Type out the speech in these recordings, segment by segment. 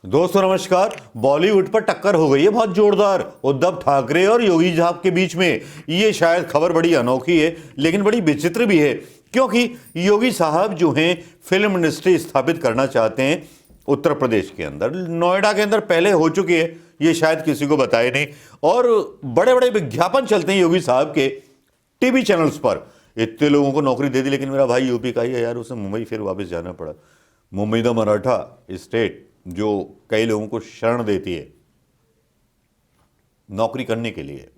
दोस्तों नमस्कार। बॉलीवुड पर टक्कर हो गई है बहुत जोरदार उद्धव ठाकरे और योगी साहब के बीच में। ये शायद खबर बड़ी अनोखी है लेकिन बड़ी विचित्र भी है, क्योंकि योगी साहब जो हैं फिल्म इंडस्ट्री स्थापित करना चाहते हैं उत्तर प्रदेश के अंदर, नोएडा के अंदर पहले हो चुकी है, ये शायद किसी को बताए नहीं। और बड़े बड़े विज्ञापन चलते हैं योगी साहब के टीवी चैनल्स पर, इतने लोगों को नौकरी दे दी। लेकिन मेरा भाई यूपी का ही है यार, उसे मुंबई फिर वापस जाना पड़ा। मुंबई द मराठा स्टेट जो कई लोगों को शरण देती है नौकरी करने के लिए।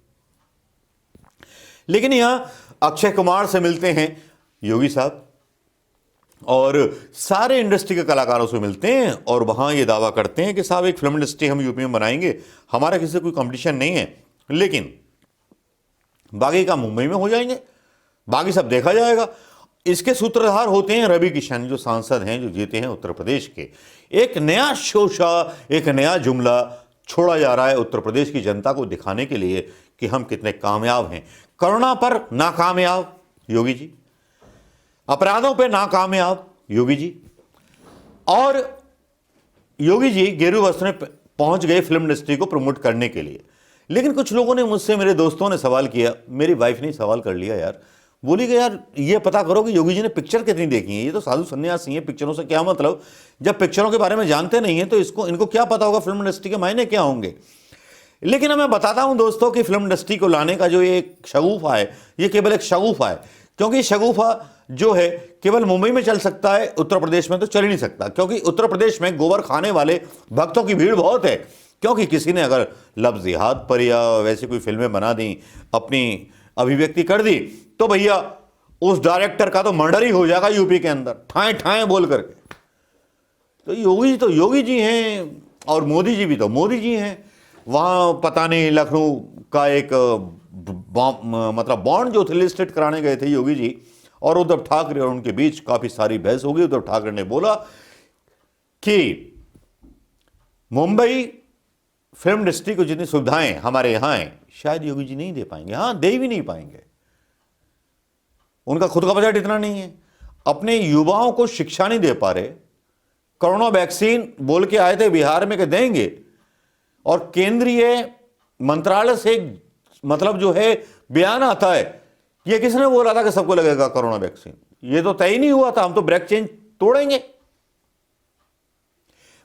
लेकिन यहां अक्षय कुमार से मिलते हैं योगी साहब और सारे इंडस्ट्री के कलाकारों से मिलते हैं और वहां ये दावा करते हैं कि साहब एक फिल्म इंडस्ट्री हम यूपी में बनाएंगे, हमारा किसी से कोई कंपटीशन नहीं है, लेकिन बाकी का मुंबई में हो जाएंगे, बाकी सब देखा जाएगा। इसके सूत्रधार होते हैं रवि किशन, जो सांसद हैं, जो जीते हैं उत्तर प्रदेश के। एक नया शोशा, एक नया जुमला छोड़ा जा रहा है उत्तर प्रदेश की जनता को दिखाने के लिए कि हम कितने कामयाब हैं। कोरोना पर नाकामयाब योगी जी, अपराधों पे नाकामयाब योगी जी, और योगी जी गेरू वस्त्र में पहुंच गए फिल्म इंडस्ट्री को प्रमोट करने के लिए। लेकिन कुछ लोगों ने मुझसे, मेरे दोस्तों ने सवाल किया, मेरी वाइफ ने सवाल कर लिया यार, बोली कि यार ये पता करो कि योगी जी ने पिक्चर कितनी देखी है, ये तो साधु सन्यासी हैं, पिक्चरों से क्या मतलब, जब पिक्चरों के बारे में जानते नहीं हैं तो इनको क्या पता होगा फिल्म इंडस्ट्री के मायने क्या होंगे। लेकिन मैं बताता हूं दोस्तों कि फिल्म इंडस्ट्री को लाने का जो ये एक शगुफा है, ये केवल एक शगुफा है, क्योंकि शगुफा जो है केवल मुंबई में चल सकता है, उत्तर प्रदेश में तो चल ही नहीं सकता, क्योंकि उत्तर प्रदेश में गोबर खाने वाले भक्तों की भीड़ बहुत है। क्योंकि किसी ने अगर लफ्ज़ जिहाद पर या वैसी कोई फिल्में बना दी, अपनी अभिव्यक्ति कर दी, तो भैया उस डायरेक्टर का तो मर्डर ही हो जाएगा यूपी के अंदर, ठाए ठाए बोल करके। तो योगी जी हैं और मोदी जी भी तो मोदी जी हैं। वहाँ पता नहीं लखनऊ का एक मतलब बॉन्ड जो थे लिस्टेड कराने गए थे योगी जी और उद्धव ठाकरे, और उनके बीच काफ़ी सारी बहस हो गई। उद्धव ठाकरे ने बोला कि मुंबई फिल्म इंडस्ट्री को जितनी सुविधाएं हमारे यहाँ हैं शायद योगी जी नहीं दे पाएंगे। हाँ, दे भी नहीं पाएंगे, उनका खुद का बजट इतना नहीं है, अपने युवाओं को शिक्षा नहीं दे पा रहे। कोरोना वैक्सीन बोल के आए थे बिहार में कि देंगे, और केंद्रीय मंत्रालय से मतलब जो है बयान आता है, ये किसने बोला था कि सबको लगेगा कोरोना वैक्सीन? ये तो तय नहीं हुआ था, हम तो ब्रेक चेन तोड़ेंगे।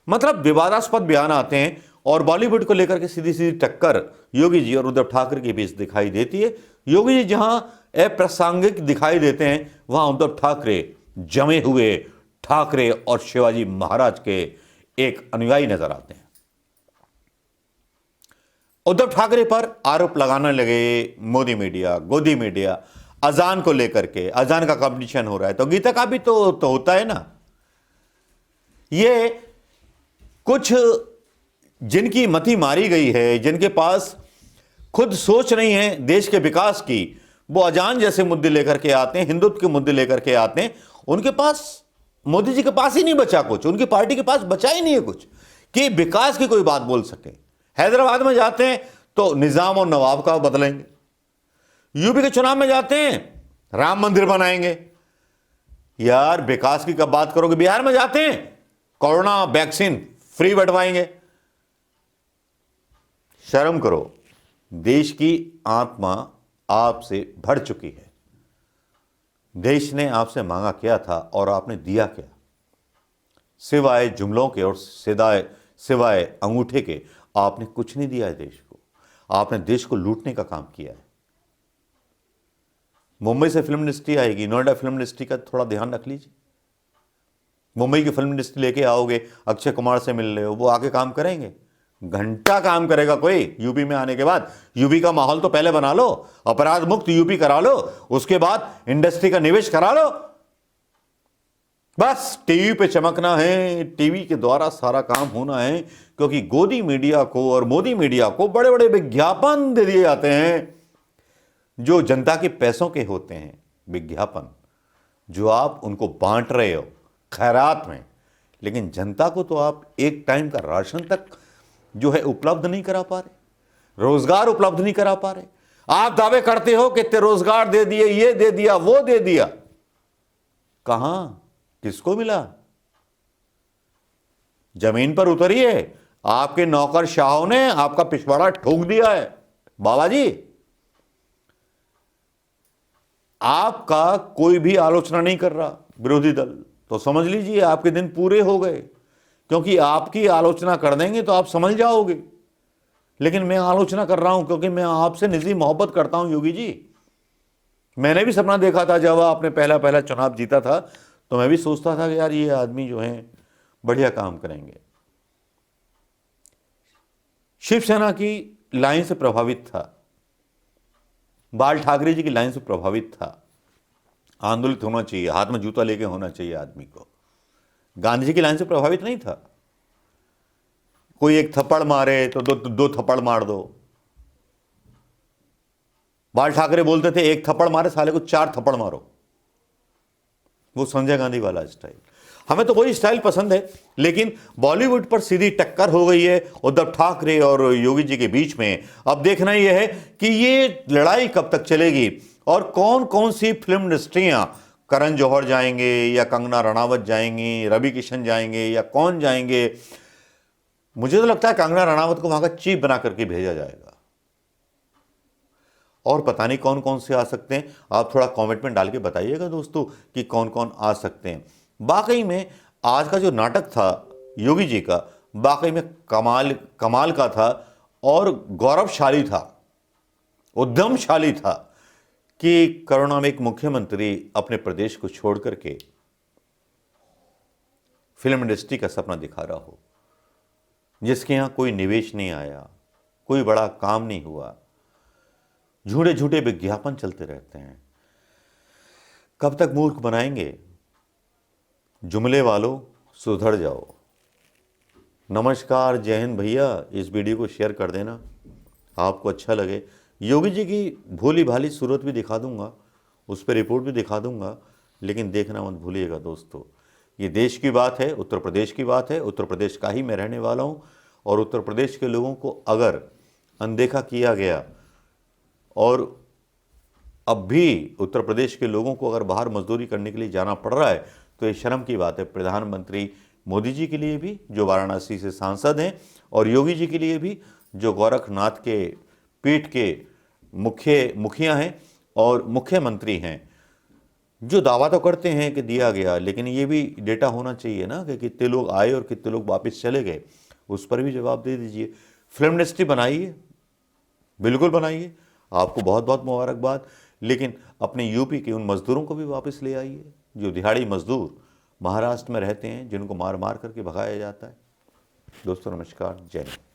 मतलब विवादास्पद बयान आते हैं और बॉलीवुड को लेकर के सीधी सीधी टक्कर योगी जी और उद्धव ठाकरे के बीच दिखाई देती है। योगी जी जहां अप्रासंगिक दिखाई देते हैं, वहां उद्धव ठाकरे जमे हुए ठाकरे और शिवाजी महाराज के एक अनुयायी नजर आते हैं। उद्धव ठाकरे पर आरोप लगाने लगे मोदी मीडिया, गोदी मीडिया, अजान को लेकर के, अजान का कंपटीशन हो रहा है तो गीता का भी तो होता है ना। ये कुछ जिनकी मति मारी गई है, जिनके पास खुद सोच नहीं है देश के विकास की, वो अजान जैसे मुद्दे लेकर के आते हैं, हिंदुत्व के मुद्दे लेकर के आते हैं। उनके पास, मोदी जी के पास ही नहीं बचा कुछ, उनकी पार्टी के पास बचा ही नहीं है कुछ कि विकास की कोई बात बोल सके। हैदराबाद में जाते हैं तो निजाम और नवाब का बदलेंगे, यूपी के चुनाव में जाते हैं राम मंदिर बनाएंगे। यार विकास की कब बात करोगे? बिहार में जाते हैं कोरोना वैक्सीन फ्री बंटवाएंगे। शर्म करो, देश की आत्मा आपसे भर चुकी है। देश ने आपसे मांगा क्या था और आपने दिया क्या? सिवाय जुमलों के और सिवाय अंगूठे के आपने कुछ नहीं दिया है देश को। आपने देश को लूटने का काम किया है। मुंबई से फिल्म इंडस्ट्री आएगी, नोएडा फिल्म इंडस्ट्री का थोड़ा ध्यान रख लीजिए। मुंबई की फिल्म इंडस्ट्री लेके आओगे, अक्षय कुमार से मिल रहे हो, वो आके काम करेंगे? घंटा काम करेगा कोई? यूपी में आने के बाद यूपी का माहौल तो पहले बना लो, अपराध मुक्त यूपी करा लो, उसके बाद इंडस्ट्री का निवेश करा लो। बस टीवी पे चमकना है, टीवी के द्वारा सारा काम होना है, क्योंकि गोदी मीडिया को और मोदी मीडिया को बड़े बड़े विज्ञापन दे दिए जाते हैं जो जनता के पैसों के होते हैं। विज्ञापन जो आप उनको बांट रहे हो खैरात में, लेकिन जनता को तो आप एक टाइम का राशन तक जो है उपलब्ध नहीं करा पा रहे, रोजगार उपलब्ध नहीं करा पा रहे। आप दावे करते हो कि रोजगार दे दिए, ये दे दिया, वो दे दिया, कहां, किसको मिला? जमीन पर उतरिए। आपके नौकरशाहों ने आपका पिछवाड़ा ठोक दिया है बाबा जी। आपका कोई भी आलोचना नहीं कर रहा विरोधी दल, तो समझ लीजिए आपके दिन पूरे हो गए, क्योंकि आपकी आलोचना कर देंगे तो आप समझ जाओगे। लेकिन मैं आलोचना कर रहा हूं क्योंकि मैं आपसे निजी मोहब्बत करता हूं योगी जी। मैंने भी सपना देखा था जब आपने पहला पहला चुनाव जीता था, तो मैं भी सोचता था कि यार ये आदमी जो है बढ़िया काम करेंगे। शिवसेना की लाइन से प्रभावित था, बाल ठाकरे जी की लाइन से प्रभावित था। आंदोलित होना चाहिए, हाथ में जूता लेके होना चाहिए आदमी को। गांधी जी की लाइन से प्रभावित नहीं था। कोई एक थप्पड़ मारे तो दो थप्पड़ मार दो। बाल ठाकरे बोलते थे एक थप्पड़ मारे साले को 4 थप्पड़ मारो। वो संजय गांधी वाला स्टाइल। हमें तो वही स्टाइल पसंद है, लेकिन बॉलीवुड पर सीधी टक्कर हो गई है उद्धव ठाकरे और योगी जी के बीच में। अब देखना यह है कि ये लड़ाई कब तक चलेगी और कौन कौन सी फिल्म इंडस्ट्रियां, करण जौहर जाएंगे या कंगना रनावत जाएंगी, रवि किशन जाएंगे या कौन जाएंगे। मुझे तो लगता है कंगना रनावत को वहां का चीफ बना करके भेजा जाएगा, और पता नहीं कौन कौन से आ सकते हैं। आप थोड़ा कमेंट में डाल के बताइएगा दोस्तों कि कौन कौन आ सकते हैं। वाकई में आज का जो नाटक था योगी जी का, वाकई में कमाल का था और गौरवशाली था, उद्यमशाली था कि करुणा में एक मुख्यमंत्री अपने प्रदेश को छोड़ करके फिल्म इंडस्ट्री का सपना दिखा रहा हो, जिसके यहां कोई निवेश नहीं आया, कोई बड़ा काम नहीं हुआ, झूठे झूठे विज्ञापन चलते रहते हैं। कब तक मूर्ख बनाएंगे? जुमले वालों सुधर जाओ। नमस्कार, जय हिंद भैया। इस वीडियो को शेयर कर देना, आपको अच्छा लगे। योगी जी की भोली भाली सूरत भी दिखा दूंगा, उस पर रिपोर्ट भी दिखा दूंगा, लेकिन देखना मत भूलिएगा दोस्तों। ये देश की बात है, उत्तर प्रदेश की बात है। उत्तर प्रदेश का ही मैं रहने वाला हूँ, और उत्तर प्रदेश के लोगों को अगर अनदेखा किया गया और अब भी उत्तर प्रदेश के लोगों को अगर बाहर मजदूरी करने के लिए जाना पड़ रहा है, तो ये शर्म की बात है प्रधानमंत्री मोदी जी के लिए भी, जो वाराणसी से सांसद हैं, और योगी जी के लिए भी, जो गोरखनाथ के पीठ के मुखिया हैं और मुख्यमंत्री हैं, जो दावा तो करते हैं कि दिया गया, लेकिन ये भी डेटा होना चाहिए ना कि कितने लोग आए और कितने लोग वापस चले गए, उस पर भी जवाब दे दीजिए। फिल्म इंडस्ट्री बनाइए, बिल्कुल बनाइए, आपको बहुत बहुत मुबारकबाद। लेकिन अपने यूपी के उन मजदूरों को भी वापस ले आइए, जो दिहाड़ी मजदूर महाराष्ट्र में रहते हैं, जिनको मार मार करके भगाया जाता है। दोस्तों नमस्कार, जय हिंद।